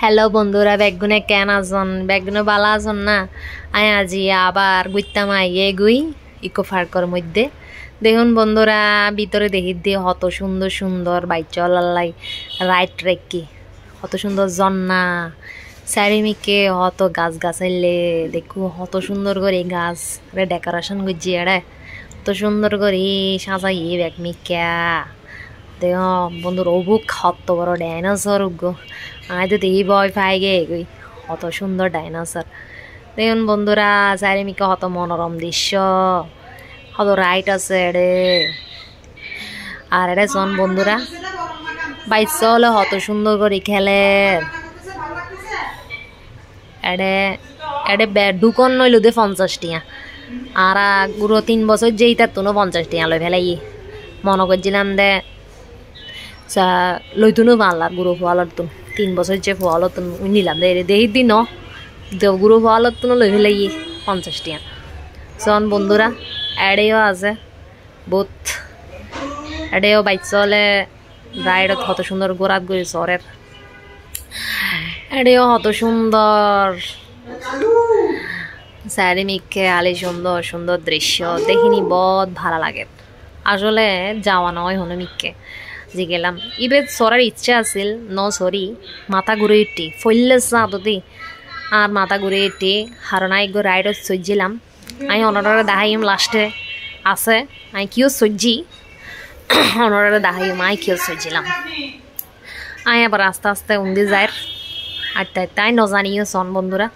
Hello বন্ধুরা, বেগুনে কেন আছেন? বেগুনে ভালো আছেন না? আমি আজি আবার গুইতাম আইয়ে গুই ইকো পার্কের মধ্যে। দেখুন বন্ধুরা, ভিতরে দেখি দিয়ে কত সুন্দর সুন্দর বাইচলাই রাইট রেকি, কত সুন্দর ঝর্ণা চারিমিকে কত গাছ গাছাইলে দেখু কত সুন্দর করে গাছ ডেকোরেশন করছি এড়ে কত সুন্দর করে সাজাই ব্যাগ মিকা দেখ বন্ধুর অবুক কত বড় ডাইনোসর গো। আমি তো দেখি ভয় পাই গে এগুই কত সুন্দর ডাইনোসর। দেখুন বন্ধুরা, চারিমিকে কত মনোরম দৃশ্য, কত রাইট আছে এড়ে। আর এড়ে শোন বন্ধুরা, বাইশ হলে কত সুন্দর করে খেলে এড়ে এড়ে ঢুকন নইল দে 50 টিয়া। আর গুরু 3 বছর যেই তার তুনো 50 টিয়া লই ফেলাই মনে করছিলাম দে লইতুনো পারলাম গুরু ফোয়ালর তুন 3 বছর যে ফোয়ালর তুন নিলাম দে দেখি দিন গুরু ফোয়ালর তুনো লই ফেলাই 50 টিয়া। শোন বন্ধুরা, এড়েও আছে বহুত, এড়েও বাইচ হলে রাইডত কত সুন্দর গোড়াত গড়ি চরের, এড়েও কত সুন্দর চারিমিকে আলি সুন্দর সুন্দর দৃশ্য দেখিনি বহুত ভালো লাগে। আসলে যাওয়া নয় হনুমিককে যে গেলাম ইবে সরার ইচ্ছা আছিল ন সরি মাথা ঘুরে ইটি ফইলে চাঁদি আর মাথা ঘুরে ইটি হারনাই গো রাইডত সজ্জিলাম। আমি অনরে দেখাইম লাস্টে আছে আমি কিও সজ্জি অনরে দেখাইম আমি কিও সজ্জিলাম। আমি আবার আস্তে আস্তে উন্দি যায় আটটা তাই নজানিও শোন বন্ধুরা,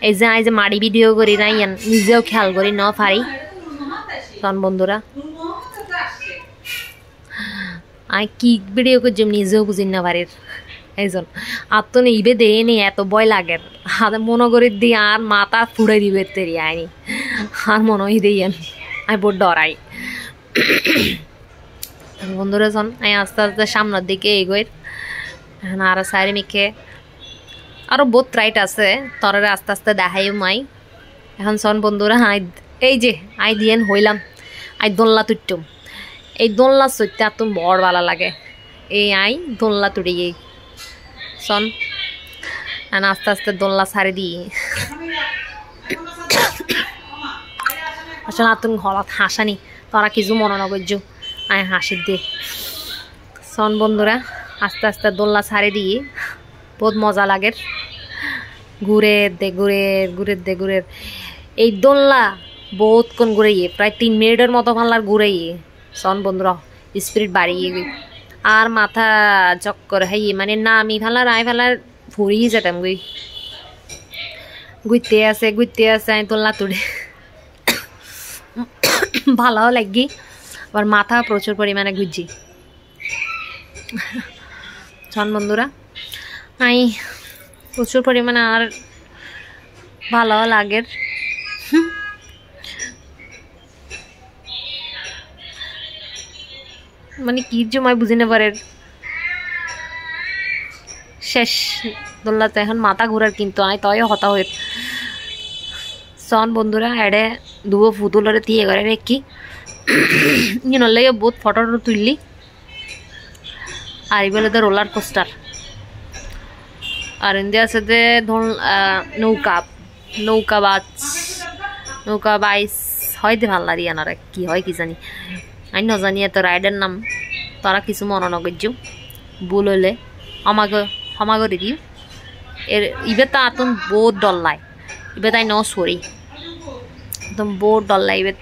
এই যে আই যে মাড়ি ভিডিও করি নাই নিজেও খেয়াল করি ন পারি শোন বন্ধুরা। আই কি ভিডিও করছি নিজেও বুঝি না পারি এইজন আর তো ইবে দেয় নি এত ভয় লাগে আর মনে করে দিই আর মাথা ফুড়ে দিবে তেরি আইনি আর মনে হয় দিই আমি বহুত ডরাই বন্ধুরা। শোন আমি আস্তে আস্তে সামনের দিকে এগোই আর চারিমিকে আরো বহুত রাইট আছে তরে আস্তে আস্তে দেখাই মাই এখন। শোন বন্ধুরা, এই যে আই দিয়েন হইলাম আই দোলনা তুট্টুম, এই দোলনা চড়তে আর তুমি বড় ভালো লাগে। এই আই দোলনা তুড়ি গিয়ে শোন আস্তে আস্তে দোলনা ছাড়ি দিই আসলে তুমি হলত হাসানি তোরা কিছু মনে না করছো আই হাসির দিয়ে। শোন বন্ধুরা, আস্তে আস্তে দোলনা ছাড়ি দিই বহুত মজা লাগে। ঘুরে দে ঘুরে ঘুরে দে ঘুরে এই দোলনা বহুতক্ষণ ঘুরে প্রায় 3 মিনিটের মতো ভাল্লার ঘুরে শোন বন্ধুরা স্পিরিট বাড়িয়ে আর মাথা চক্কর হাই মানে না আমি ফেলার আই ফেলার ফুরিয়ে যেতাম গুই ঘুরতে আছে আমি দোলনা তুড়ে ভালো লাগি আবার মাথা প্রচুর পরিমাণে ঘুরছি শোন বন্ধুরা। আই প্রচুর পরিমাণে আর ভালো লাগে মানে কি জমায় বুঝি না পারে শেষ দোল্লাতে এখন মাথা ঘুরার কিন্তু আয় তয় হতা হয়ে শোন বন্ধুরা এড়ে দুবো ফুতুলরে দিয়ে করে রেখি লাগে বহুত ফটো তুললি আর এগুলো তো রোলার কোস্টার আর ইন্ডিয়া আছে যে নৌকা বাইস হয়তো ভাল লাগে আনারে কি হয় কি জানি আমি না জানি এত রাইডের নাম তারা কিছু মনে না করছো ভুল হইলে আমাকে দিও এর ইবে তো আতন বহুত ডল্লায় ইবে তাই ন সরি একদম বহুত ডল্লাই ইবে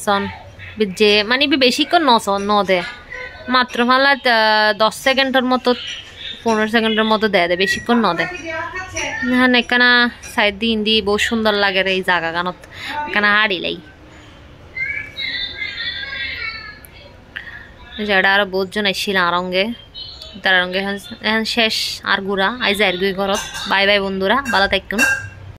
শোন যে মানে বেশিক্ষণ ন দে মাত্র ভালো 10 সেকেন্ডের মতো 15 সেকেন্ডের মতো দেয় বেশিক্ষণ ন দেয়। হ্যাঁ এখানে সাইড দিয়ে ইন্দি বহুত সুন্দর লাগে এই জায়গা গানত এখানে হাড়িলাই যেটা আরো বহুত জন এসেছিল আরঙ্গে তার রঙে এখন শেষ আর গুড়া আইজ আর গুই ঘরত। বাই বাই বন্ধুরা, ভালো থাকুন।